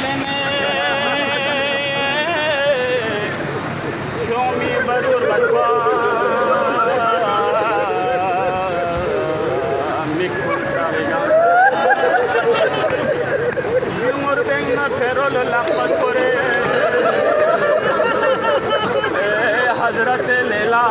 लेने क्यों मी बरूर बसवा मिकुल चावेगा यूर बेंग ना फेरोल लापस करे हजरत लेला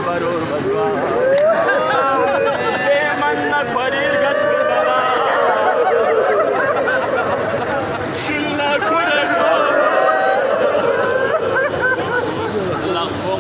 बरूर बजवा मन फरीर गस बवा शिल्ला कुरे को लाखों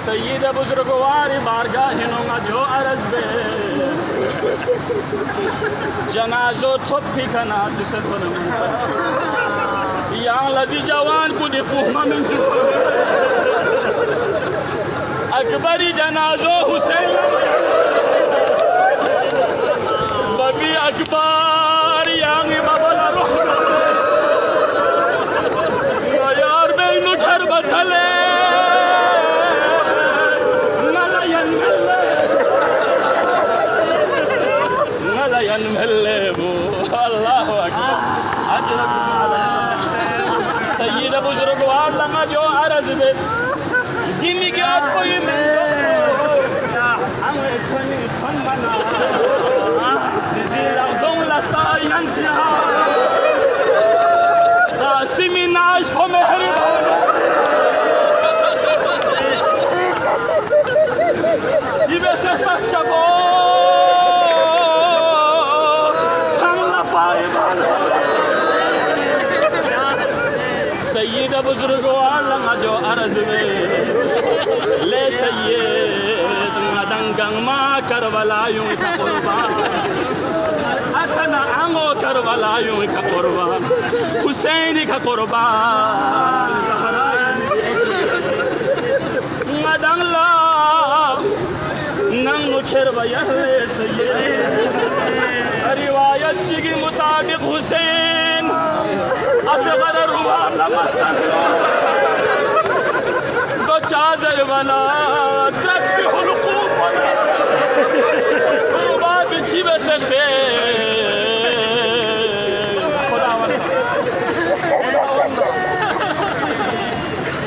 सईद बुजुर्गवारी बारगाह हिनोंगा जो अरज बे जनाजो थोपी खना जिसर पर या लदी जवान को दिपुमा में अकबरी जनाजो हुसैन बबी अकबर यांग बाबला रोह यार बेनु ठर बथले अल्लाह सईद बुजुर्गवार लंगा जो अरज बे जिमी के कोई हमें छनी फन बना दिला दों लता यंसिया कासिमी नाश हो मेहर जिबे से सबो सईद बुजुर्गवार लंगा जो अरज में ले सैयद मदंगंग मा करबलायूं का कुर्बान अतना आंगो करबलायूं का कुर्बान हुसैन का कुर्बान मदंग ला नंग मुखर बयले सैयद रिवायत के मुताबिक हुसैन असगर रुआ नमस्तन तो चादर वाला दस भी हुलूक वाला रुआ बिछी बसते खुदा वाला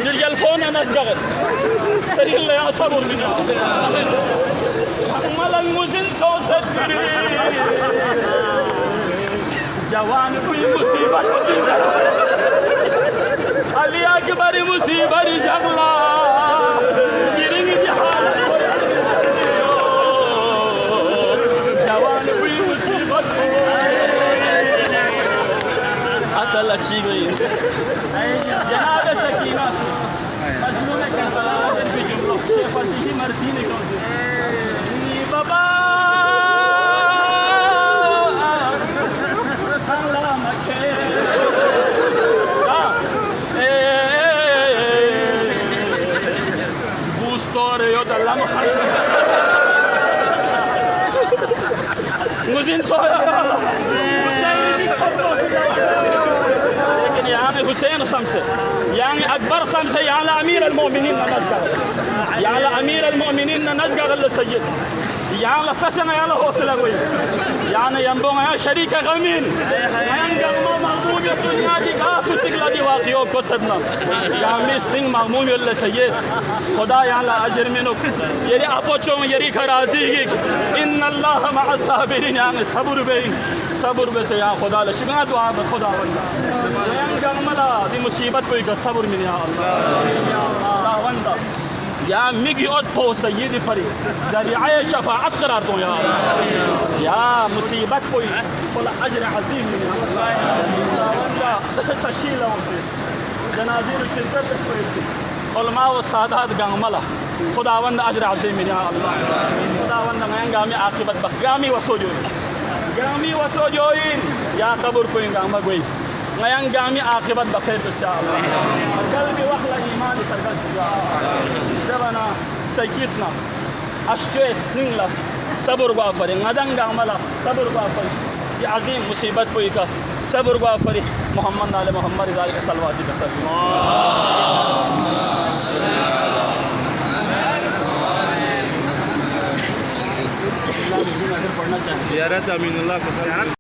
निर्जल फोन नस्गत सरिल ले असबुर मिना मलन मुजिन सो सजरी जवान कोई मुसीबत अली अकबर मुसीबत जगला गिरिंग जहान जवान कोई मुसीबत अकल अच्छी गई जनाब सकीना से मजनून करबला भी जुमला शेख फसीही मर्सी ने कौन से बाबा story yo dalla mo san मुझे लेकिन يعني حسين समसे يعني أكبر समसे يعني أمير المؤمنين نزقة يعني أمير المؤمنين نزقة السيد يعني لفتنا يعني حوصلة قوي يعني ينبغي يا شريك غمين ينقل ما مغموم الدنيا دي قاف تقلا دي واقيو كسبنا يعني سين مغموم ولا سيد خدا يعني أجر منك يري أبوچون يري خرازي إن الله مع الصابرين يعني صبر بين صبر بس يا خدا لشنا دعاء خدا والله ينقل ملا دي مصيبت کوئی کا صبر من يا الله وندا يا ميجي أوتو سيدي فريق ذريعة شفاعة قرار دو يا يا مصيبت کوئی ولا أجر عظيم من الله وندا تشيل وفي جنازير الشركة تسويت علماء والسادات جاملا خدا وندا أجر عظيم من يا الله خدا وندا ما ينقامي عاقبت بقامي وسوجوين قامي وسوجوين يا قبر کوئی جاما کوئی ngayang gami akibat bakhair insyaallah qalbi wahla iman sargal jabana sayyidna ashjes ningla sabr ba fari ngadanga amala sabr ba fari ये अजीम मुसीबत कोई का सब्र व फरी मोहम्मद नाले मोहम्मद ज़ालिक सलवाती का सब पढ़ना चाहिए।